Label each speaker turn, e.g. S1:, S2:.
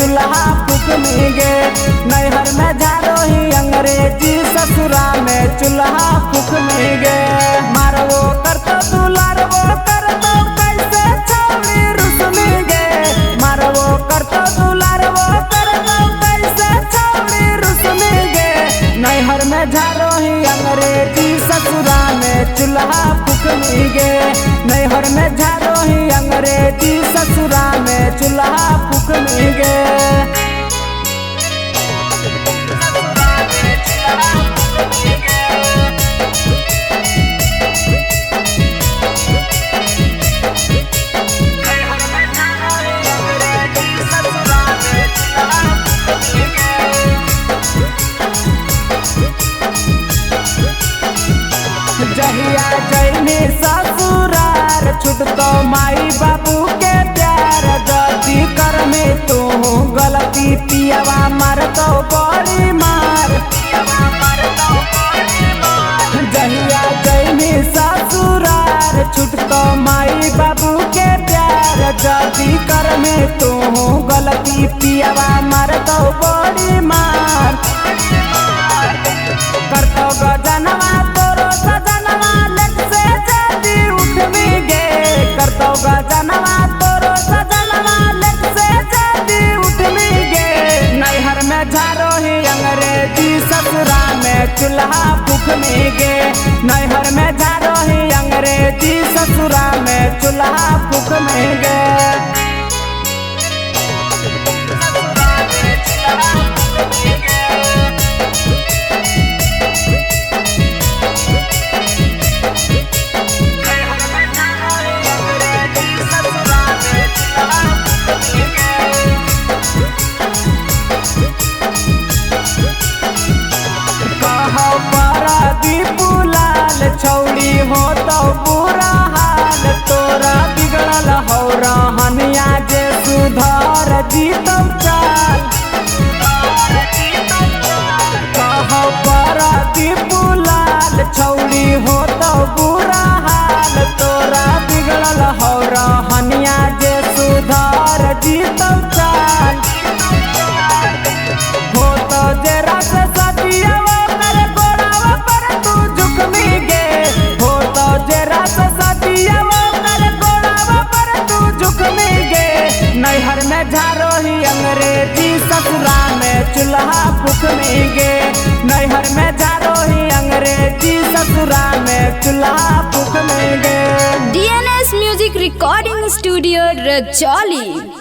S1: चूल्हा फूकनेंगे। नैहर में झारो ही अंग्रेजी ससुरा में चूल्हा फूकनेंगे। मारवो करतो दुलारवो करतो कैसे छौड़ी रुसनेंगे। मारवो करतो दुलारवो करतो कैसे छौड़ी रुसनेंगे। नैहर में झारो ही अंग्रेजी ससुरा में चूल्हा फूकनेंगे। नैहर में झारो ही अंग्रेजी ससुरा में चूल्हा फूकनेंगे। जहिया जैनी ससुरार छुटतो माई बाबू के प्यार। गलती कर में तू गलती पियावा मारतो बड़ी मार। जहिया जैनी ससुरार छुटतो माई बाबू के प्यार। गलती कर में तू गलती पियावा मारतो बड़ी मार। करतो गजनवा तोरो सजनवा लेट से जल्दी उठनेंगे। करतो गजनवा तोरो सजनवा लेट से जल्दी उठनेंगे। नैहर में झारो ही अंग्रेजी ससुरा में चूल्हा फूकनेंगे। नैहर में झारो ही अंग्रेजी ससुरा में चूल्हा फूकनेंगे। छौड़ी हो तो बुरा हाल तोरा बिगड़ल हो रहनिया जे सुधर जीतो चाल। कहो पराती बुलाल छौड़ी हो तो बुरा हाल तोरा बिगड़ल हो रहनिया जे सुधर जीतो चाल। हो तो जे रस सतिया नैहर में झारो ही अंग्रेजी ससुरा में चूल्हा फूकनेंगे। नैहर में झारो ही अंग्रेजी ससुरा में चूल्हा फूकनेंगे।
S2: DNS music recording studio Rajauli.